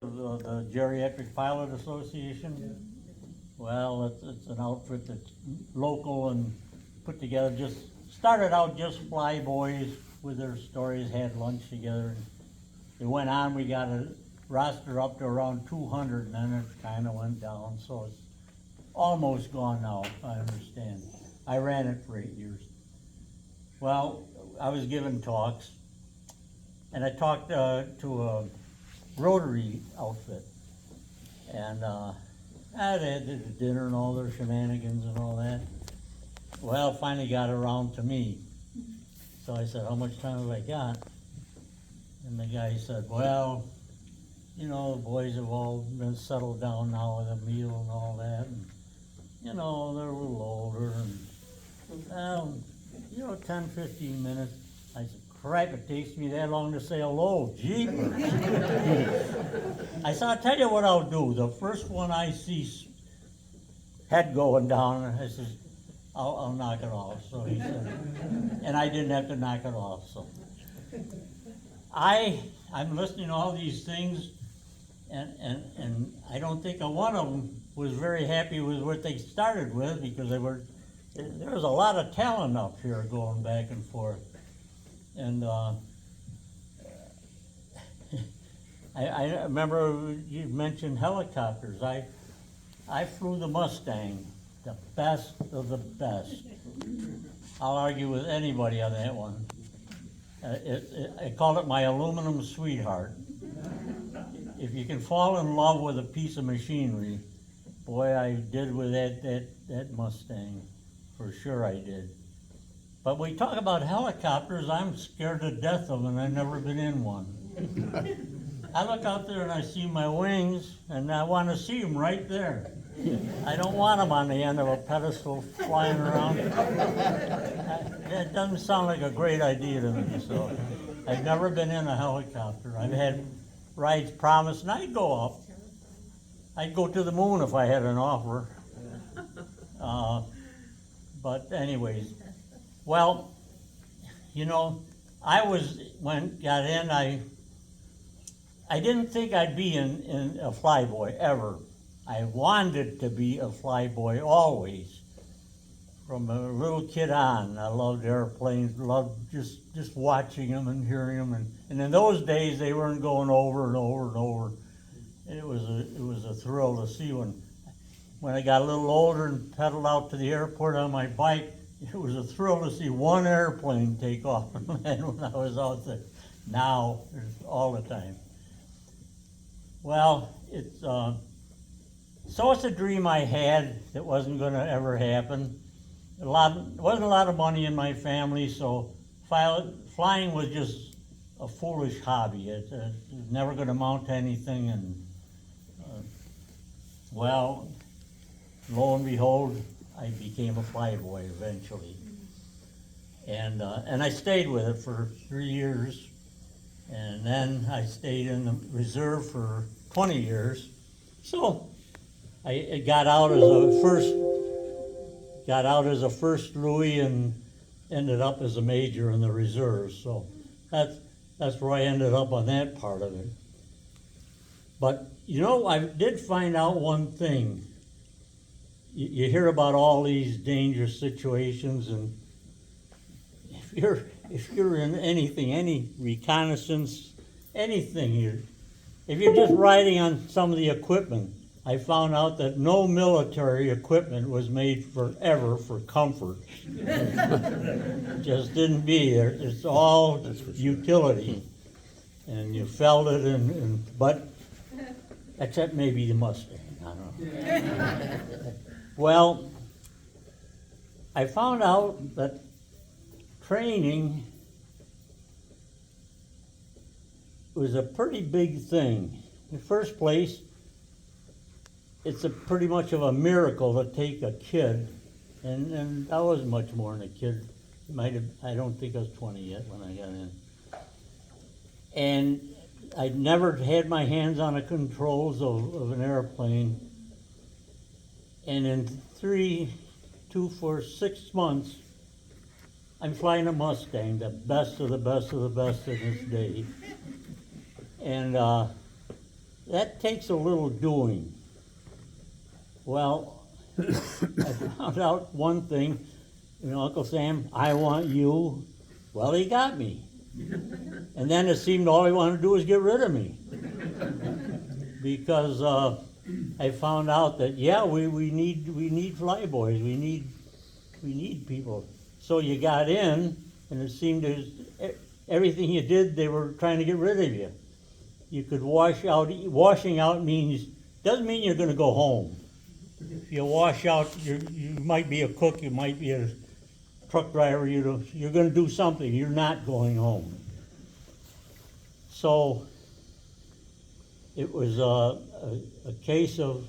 The Geriatric Pilot Association. Well, it's an outfit that's local and put together, just started out just fly boys with their stories, had lunch together. And it went on, we got a roster up to around 200, and then it kind of went down, so it's almost gone now, I understand. I ran it for 8 years. Well, I was giving talks, and I talked to a Rotary outfit, and they had the dinner and all their shenanigans and all that. Well, finally got around to me. So I said, how much time have I got? And the guy said, well, you know, the boys have all been settled down now with a meal and all that. And, you know, they're a little older and, 10, 15 minutes. I said, crap, it takes me that long to say hello, jeepers. I said, I'll tell you what I'll do. The first one I see head going down, I says, I'll knock it off. So he said, and I didn't have to knock it off. So I'm listening to all these things, and I don't think one of them was very happy with what they started with, because there was a lot of talent up here going back and forth. And I remember you mentioned helicopters. I flew the Mustang, the best of the best. I'll argue with anybody on that one. I called it my aluminum sweetheart. If you can fall in love with a piece of machinery, boy, I did with that Mustang. For sure I did. But we talk about helicopters, I'm scared to death of them, and I've never been in one. I look out there and I see my wings, and I want to see them right there. I don't want them on the end of a pedestal flying around. That doesn't sound like a great idea to me, so I've never been in a helicopter. I've had rides promised, and I'd go up. I'd go to the moon if I had an offer. But anyways, well, when got in, I didn't think I'd be in a flyboy ever. I wanted to be a flyboy always. From a little kid on, I loved airplanes, loved just watching them and hearing them. And in those days, they weren't going over and over and over. It was a thrill to see when I got a little older and pedaled out to the airport on my bike. It was a thrill to see one airplane take off and land when I was out there. Now, it's all the time. Well, it's a dream I had that wasn't going to ever happen. Wasn't a lot of money in my family, so flying was just a foolish hobby. It was never going to amount to anything, and well, lo and behold, I became a flyboy eventually. And I stayed with it for 3 years. And then I stayed in the reserve for 20 years. So I got out as a first Louis and ended up as a major in the reserve. So that's where I ended up on that part of it. But I did find out one thing. You hear about all these dangerous situations, and if you're in anything, any reconnaissance, anything, if you're just riding on some of the equipment, I found out that no military equipment was made forever for comfort. Just didn't be there. It's all utility, and you felt it, but except maybe the Mustang. I don't know. Well, I found out that training was a pretty big thing. In the first place, it's pretty much of a miracle to take a kid, and I wasn't much more than a kid. I don't think I was 20 yet when I got in. And I'd never had my hands on the controls of an airplane. And in 6 months, I'm flying a Mustang, the best of the best of the best in this day. And that takes a little doing. Well, I found out one thing, Uncle Sam, I want you. Well, he got me. And then it seemed all he wanted to do was get rid of me. Because I found out that, yeah, we need flyboys, we need people. So you got in, and it seemed everything you did, they were trying to get rid of you. You could wash out. Washing out doesn't mean you're going to go home. If you wash out, you might be a cook, you might be a truck driver, you're going to do something. You're not going home. So it was a case of,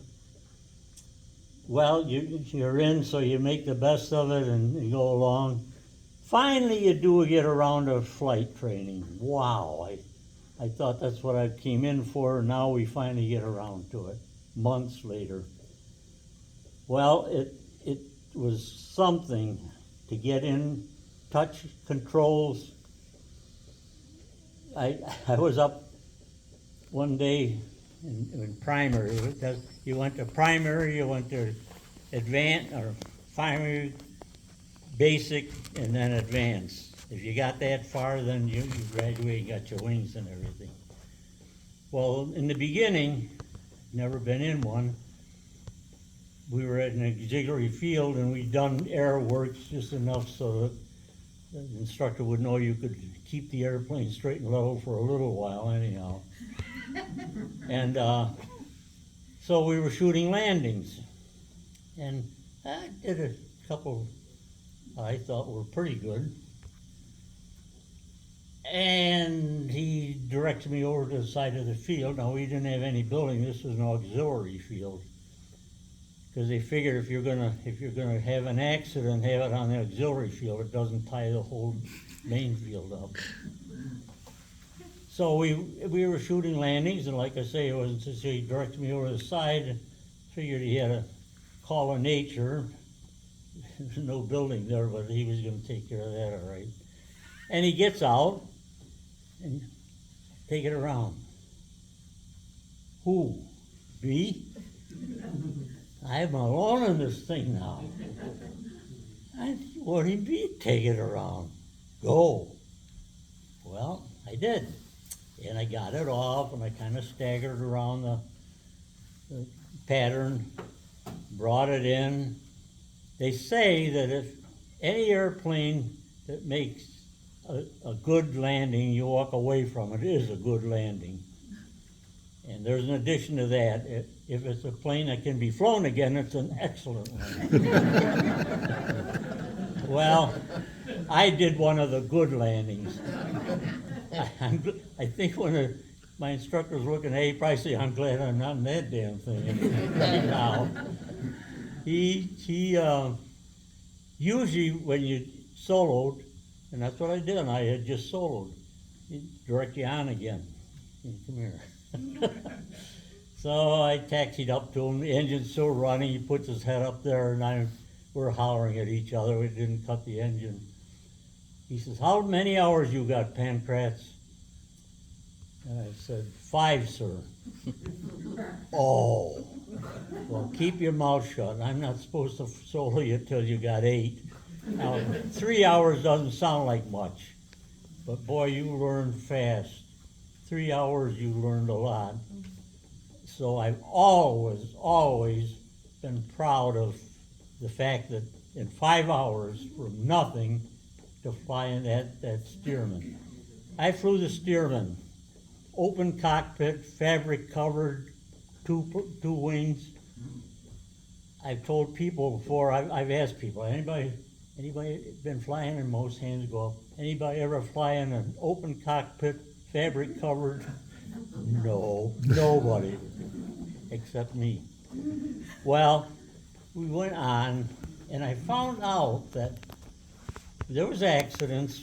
well, you're in, so you make the best of it and you go along. Finally, you do get around to flight training. Wow, I thought that's what I came in for, and now we finally get around to it, months later. Well, it was something to get in, touch controls. I was up one day in primary. You went to primary, you went to advanced, or primary, basic, and then advanced. If you got that far, then you graduated, got your wings and everything. Well, in the beginning, never been in one, we were at an auxiliary field and we'd done air works just enough so that the instructor would know you could keep the airplane straight and level for a little while anyhow. And so we were shooting landings. And I did a couple I thought were pretty good. And he directed me over to the side of the field. Now, we didn't have any building. This was an auxiliary field. Because they figured if you're gonna have an accident, have it on the auxiliary field. It doesn't tie the whole main field up. So we were shooting landings, and like I say, it wasn't just he directed me over the side. And figured he had a call of nature. There's no building there, but he was going to take care of that, all right. And he gets out and take it around. Who? Me? I'm alone in this thing now. What do you mean, take it around? Go. Well, I did. And I got it off, and I kind of staggered around the pattern, brought it in. They say that if any airplane that makes a good landing, you walk away from it, is a good landing. And there's an addition to that. If it's a plane that can be flown again, it's an excellent landing. Well, I did one of the good landings. I think when my instructor was looking at it, he probably said, I'm glad I'm not in that damn thing right now. He usually when you soloed, and that's what I did, and I had just soloed, he'd direct you on again. Come here. So I taxied up to him, the engine's still running, he puts his head up there, and we're hollering at each other, we didn't cut the engine. He says, how many hours you got, Pancratz? And I said, 5, sir. Oh, well, keep your mouth shut. I'm not supposed to solo you till you got 8. Now, 3 hours doesn't sound like much, but boy, you learn fast. 3 hours, you learned a lot. So I've always been proud of the fact that in 5 hours, from nothing to flying that Stearman. I flew the Stearman, open cockpit, fabric covered, two wings. I've told people before, I've asked people, anybody been flying? And most hands go up. Anybody ever fly in an open cockpit, fabric covered? No, nobody, except me. Well, we went on, and I found out that there was accidents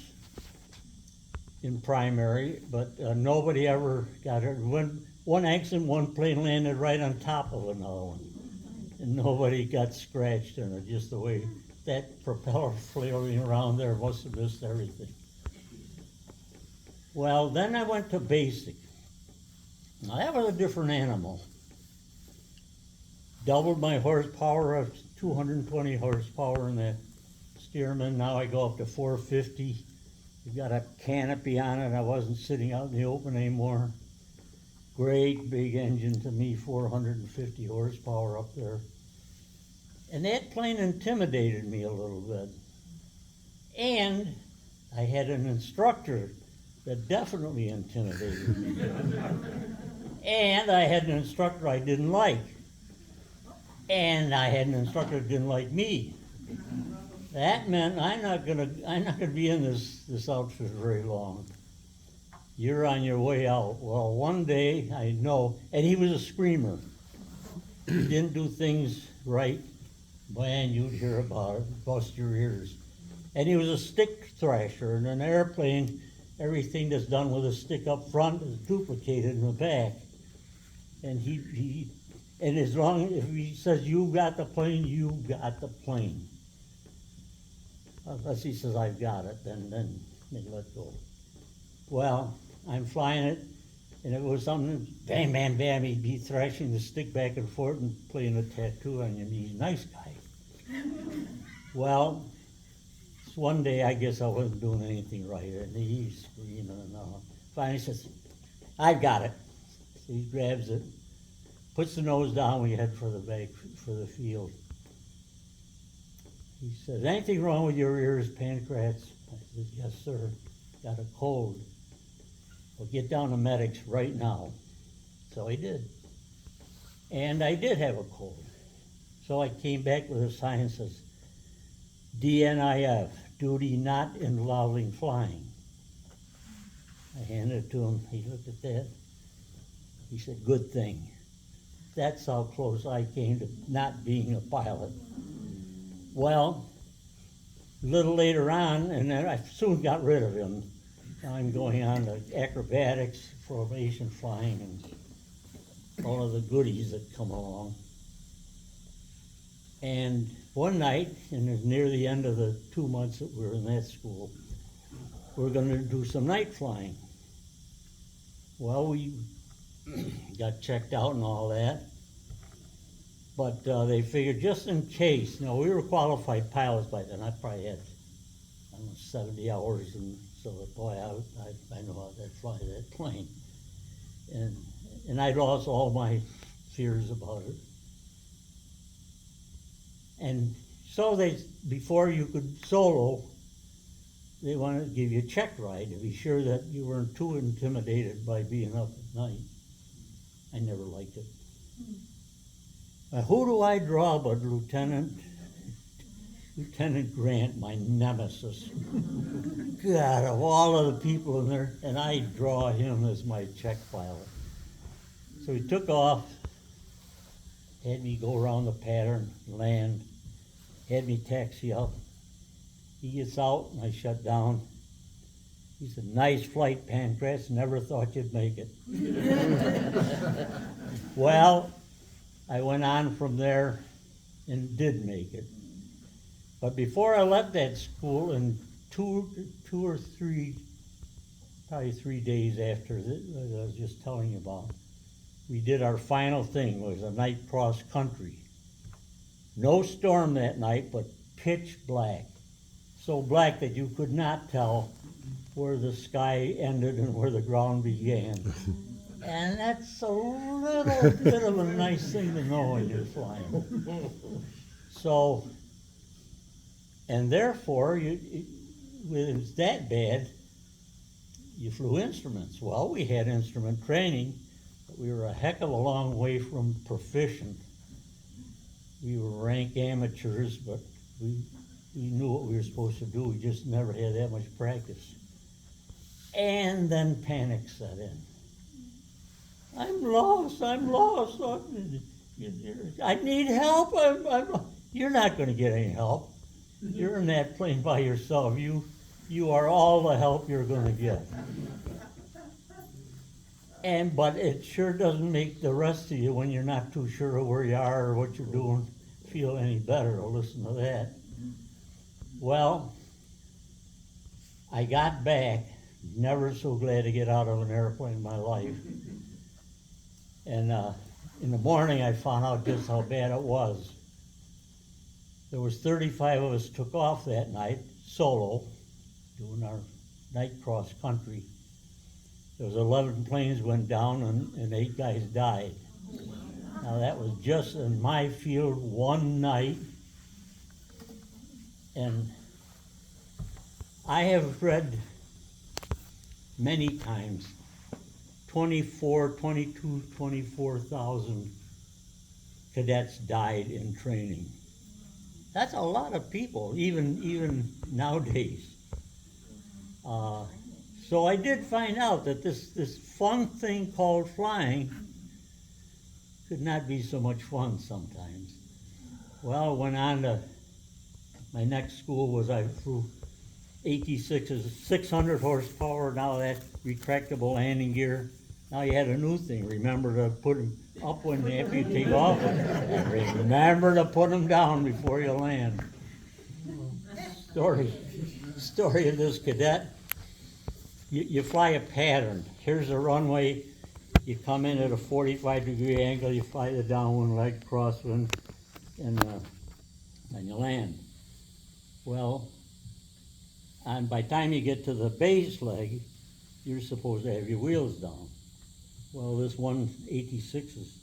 in primary, but nobody ever got hurt. One accident, one plane landed right on top of another one, and nobody got scratched in it, just the way that propeller flailing around there must have missed everything. Well, then I went to basic. Now that was a different animal. Doubled my horsepower of 220 horsepower in that Stearman. Now I go up to 450. You got a canopy on it. I wasn't sitting out in the open anymore. Great big engine to me, 450 horsepower up there. And that plane intimidated me a little bit. And I had an instructor that definitely intimidated me. And I had an instructor I didn't like. And I had an instructor that didn't like me. That meant I'm not gonna be in this outfit very long. You're on your way out. Well, one day I know, and he was a screamer. He didn't do things right. Man, you'd hear about it, bust your ears. And he was a stick thrasher. In an airplane, everything that's done with a stick up front is duplicated in the back. And and as long as he says, you got the plane, you got the plane. Unless he says, I've got it, then they let go. Well, I'm flying it, and it was something, bam, bam, bam, he'd be thrashing the stick back and forth and playing a tattoo on you. He's a nice guy. Well, one day I guess I wasn't doing anything right, and he's screaming and all. Finally says, I've got it. So he grabs it, puts the nose down, we head for the back, for the field. He says, anything wrong with your ears, Pancrats? I said, yes, sir. Got a cold. Well, get down to medics right now. So I did. And I did have a cold. So I came back with a sign that says, DNIF, duty not involving flying. I handed it to him. He looked at that. He said, good thing. That's how close I came to not being a pilot. Well, a little later on, and then I soon got rid of him. I'm going on to acrobatics, formation flying, and all of the goodies that come along. And one night, and it was near the end of the 2 months that we were in that school, we were going to do some night flying. Well, we got checked out and all that. But they figured just in case, you know, we were qualified pilots by then. I probably had, I don't know, 70 hours, and so boy, I know how to fly that plane. And I'd lost all my fears about it. And so before you could solo, they wanted to give you a check ride to be sure that you weren't too intimidated by being up at night. I never liked it. Who do I draw but Lieutenant Grant, my nemesis? God, of all of the people in there, and I draw him as my check pilot. So he took off, had me go around the pattern, land, had me taxi up. He gets out, and I shut down. He said, nice flight, Pancras, never thought you'd make it. Well, I went on from there and did make it. But before I left that school, and two or three, probably 3 days after that I was just telling you about, we did our final thing. It was a night cross country. No storm that night, but pitch black. So black that you could not tell where the sky ended and where the ground began. And that's a little bit of a nice thing to know when you're flying. So, and therefore, when it was that bad, you flew instruments. Well, we had instrument training, but we were a heck of a long way from proficient. We were rank amateurs, but we knew what we were supposed to do. We just never had that much practice. And then panic set in. I'm lost. I need help. You're not going to get any help. You're in that plane by yourself. You are all the help you're going to get. But it sure doesn't make the rest of you, when you're not too sure of where you are or what you're doing, feel any better to listen to that. Well, I got back, never so glad to get out of an airplane in my life. And in the morning, I found out just how bad it was. There was 35 of us took off that night, solo, doing our night cross country. There was 11 planes went down and 8 guys died. Now that was just in my field one night. And I have read many times 24,000 cadets died in training. That's a lot of people, even nowadays. So I did find out that this fun thing called flying could not be so much fun sometimes. Well, went on to my next school was I flew AT-6s, 600 horsepower. Now that retractable landing gear. Now you had a new thing. Remember to put them up when after you take off, and remember to put them down before you land. Story of this cadet. You fly a pattern. Here's a runway. You come in at a 45-degree angle. You fly the downwind leg, crosswind, and you land. Well, and by the time you get to the base leg, you're supposed to have your wheels down. Well, this one 86 is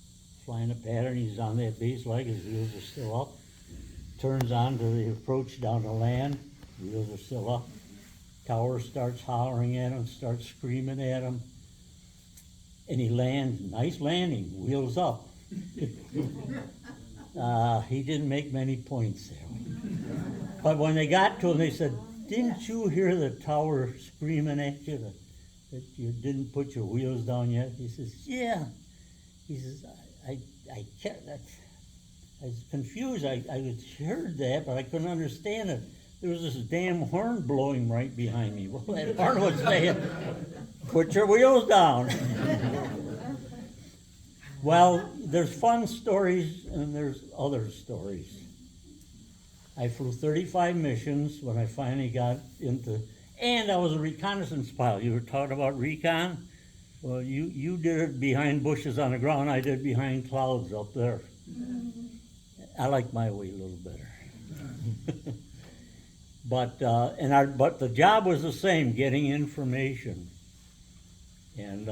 flying a pattern. He's on that base leg. His wheels are still up. Turns on to the approach down to land. Wheels are still up. Tower starts hollering at him, starts screaming at him. And he lands, nice landing, wheels up. He didn't make many points there. But when they got to him, they said, "Didn't you hear the tower screaming at you that you didn't put your wheels down yet?" He says, "Yeah." He says, I was confused. I heard that, but I couldn't understand it. There was this damn horn blowing right behind me. Well, that horn was saying, "Put your wheels down." Well, there's fun stories and there's other stories. I flew 35 missions when I finally got into, and I was a reconnaissance pilot. You were talking about recon? Well, you did it behind bushes on the ground. I did behind clouds up there. I like my way a little better. But the job was the same, getting information. And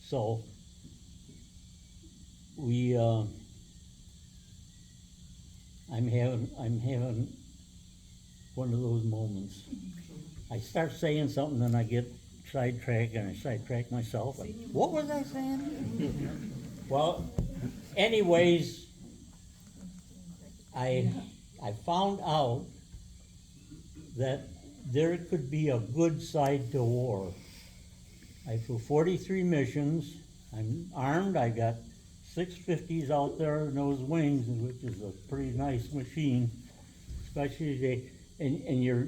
so we I'm having one of those moments. I start saying something, then I get sidetracked, and I sidetrack myself. What was I saying? Well, anyways, I found out that there could be a good side to war. I flew 43 missions. I'm armed. I got 650s out there in those wings, which is a pretty nice machine, especially and your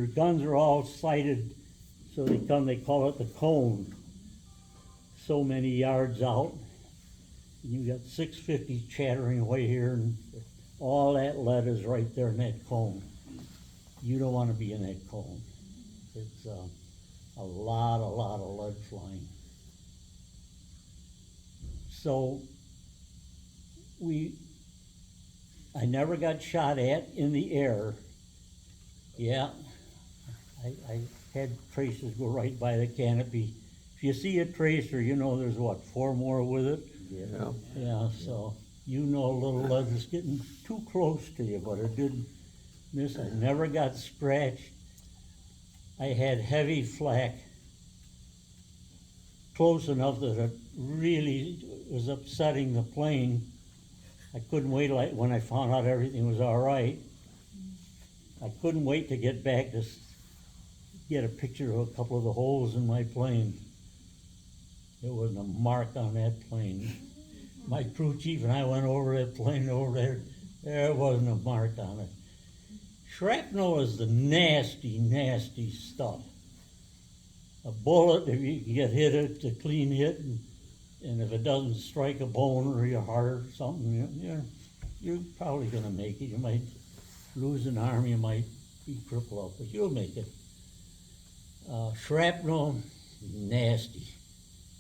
guns are all sighted, so they call it the cone. So many yards out. And you got 650s chattering away here, and all that lead is right there in that cone. You don't want to be in that cone. It's a lot of lead flying. So I never got shot at in the air. Yeah, I had tracers go right by the canopy. If you see a tracer, you know there's what, 4 more with it? Yeah. Yeah, so you know a little lead is getting too close to you, but it didn't miss. I never got scratched. I had heavy flak, close enough that it really was upsetting the plane. I couldn't wait, like when I found out everything was all right, I couldn't wait to get back to get a picture of a couple of the holes in my plane. There wasn't a mark on that plane. My crew chief and I went over that plane over there. There wasn't a mark on it. Shrapnel is the nasty, nasty stuff. A bullet, if you can get hit, it's a clean hit, and if it doesn't strike a bone or your heart or something, you're probably going to make it. You might lose an arm, you might be crippled up, but you'll make it. Shrapnel, nasty.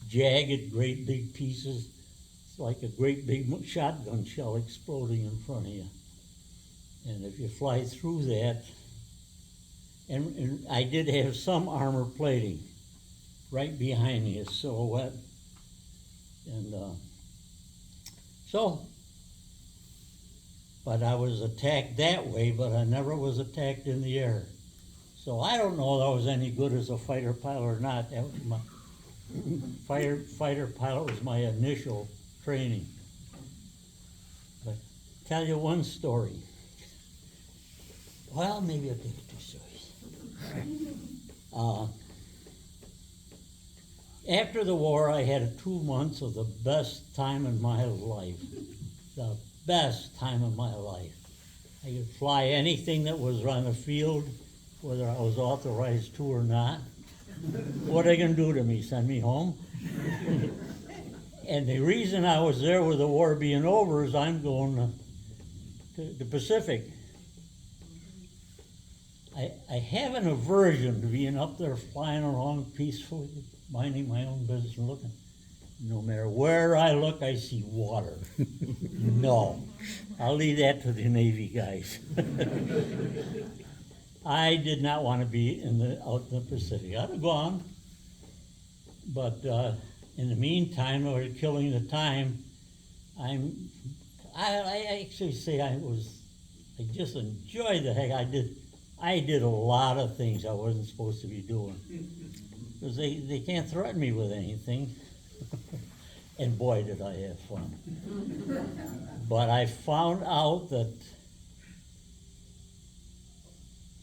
jagged, great big pieces. It's like a great big shotgun shell exploding in front of you. And if you fly through that, and I did have some armor plating right behind me, a silhouette. And but I was attacked that way, but I never was attacked in the air. So I don't know if I was any good as a fighter pilot or not. That was my fighter pilot was my initial training. But tell you one story. Well, maybe I'll take you two stories. After the war, I had 2 months of the best time in my life. The best time of my life. I could fly anything that was on the field, whether I was authorized to or not. What are they going to do to me? Send me home? And the reason I was there with the war being over is I'm going to the Pacific. I have an aversion to being up there flying around peacefully, minding my own business and looking. No matter where I look, I see water. No, I'll leave that to the Navy guys. I did not want to be out in the Pacific. I'd have gone, but in the meantime, or killing the time, I actually say I just enjoyed the heck. I did a lot of things I wasn't supposed to be doing. Because they can't threaten me with anything. And boy, did I have fun. But I found out that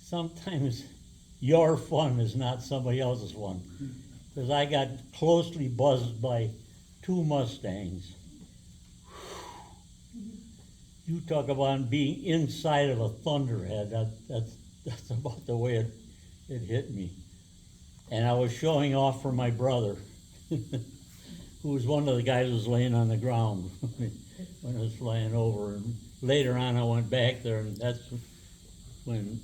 sometimes your fun is not somebody else's fun. Because I got closely buzzed by 2 Mustangs. You talk about being inside of a thunderhead. That's about the way it hit me. And I was showing off for my brother, who was one of the guys who was laying on the ground when I was flying over. And later on, I went back there, and that's when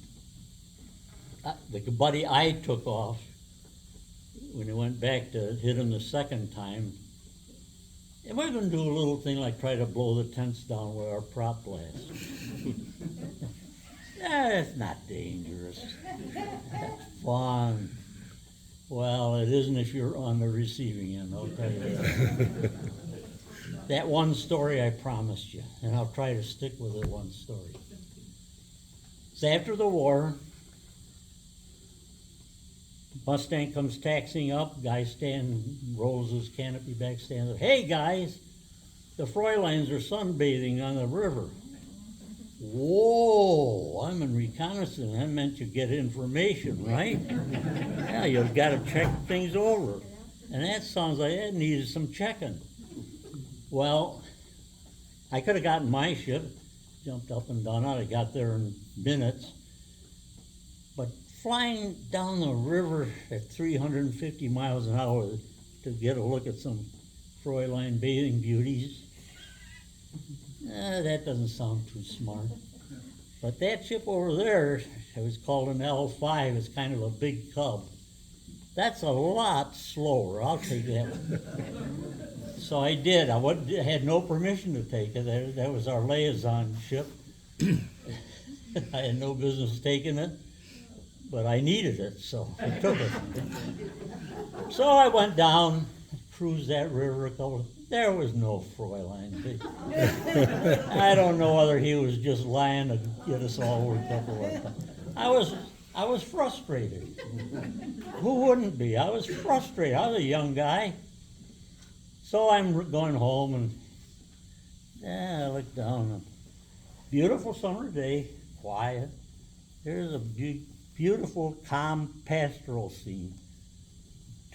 the buddy I took off, when he went back to hit him the second time, and we're going to do a little thing like try to blow the tents down with our prop blast. It's not dangerous. That's fun. Well, it isn't if you're on the receiving end, I'll tell you that. That one story I promised you, and I'll try to stick with it one story. So after the war, Mustang comes taxiing up, guy rolls his canopy back, stands up. Hey guys, the Fräuleins are sunbathing on the river. Whoa, I'm in reconnaissance. That meant you get information, right? Yeah, you've got to check things over. And that sounds like that needed some checking. Well, I could have gotten my ship, jumped up and down out. I got there in minutes. But flying down the river at 350 miles an hour to get a look at some Fräulein bathing beauties, that doesn't sound too smart. But that ship over there, it was called an L5, it's kind of a big cub. That's a lot slower, I'll take that one. So I did. I had no permission to take it. That was our liaison ship. I had no business taking it, but I needed it, so I took it. So I went down, cruised that river a couple. There was no Fräulein. I don't know whether he was just lying to get us all worked up or what. I was frustrated. Who wouldn't be? I was frustrated. I was a young guy. So I'm going home and I look down. Beautiful summer day, quiet. There's a beautiful, calm pastoral scene.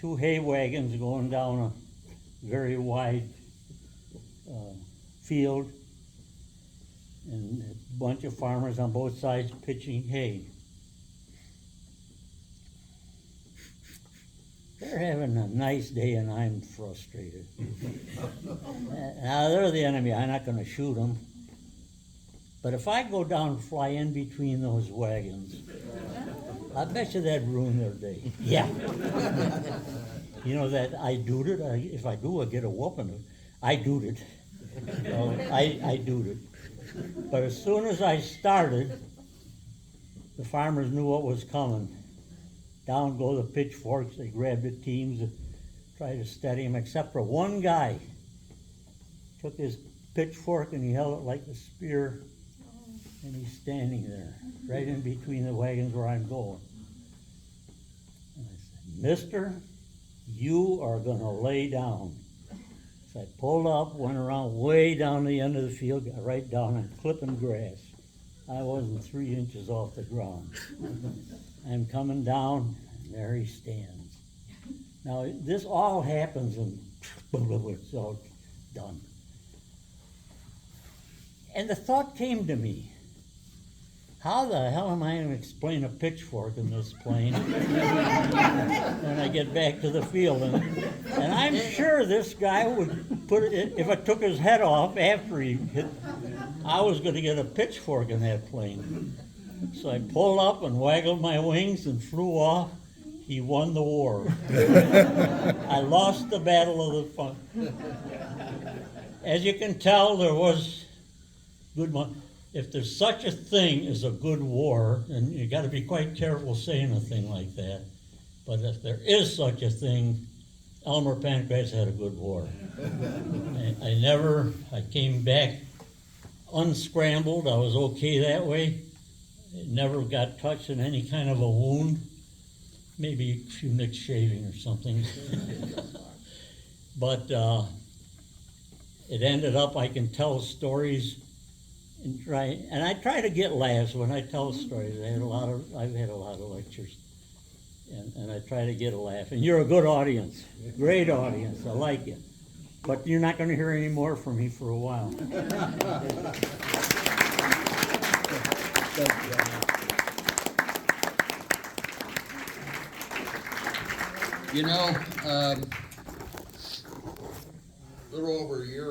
2 hay wagons going down a very wide field, and a bunch of farmers on both sides pitching hay. They're having a nice day and I'm frustrated. Now they're the enemy, I'm not going to shoot them. But if I go down and fly in between those wagons, I bet you that'd ruin their day. Yeah. You know that I dooted, if I do, I get a whooping. I dooted. I dooted. But as soon as I started, the farmers knew what was coming. Down go the pitchforks, they grabbed the teams and tried to steady him, except for one guy. Took his pitchfork and he held it like a spear, and he's standing there, right in between the wagons where I'm going. And I said, "Mister, you are gonna lay down." So I pulled up, went around way down the end of the field, got right down and clipping grass. I wasn't 3 inches off the ground. I'm coming down, and there he stands. Now, this all happens and it's all done. And the thought came to me, how the hell am I going to explain a pitchfork in this plane when I get back to the field? And I'm sure this guy would put it, if I took his head off after he hit, I was going to get a pitchfork in that plane. So I pulled up and waggled my wings and flew off. He won the war. I lost the battle of the fun. As you can tell, there was good one. If there's such a thing as a good war, and you got to be quite careful saying a thing like that, but if there is such a thing, Elmer Pancratz had a good war. I came back unscrambled. I was okay that way. It never got touched in any kind of a wound. Maybe a few nicks shaving or something. But it ended up, I can tell stories and I try to get laughs when I tell stories. I've had a lot of lectures, and I try to get a laugh. And you're a good audience, great audience. I like it. But you're not going to hear any more from me for a while. You know, a little over a year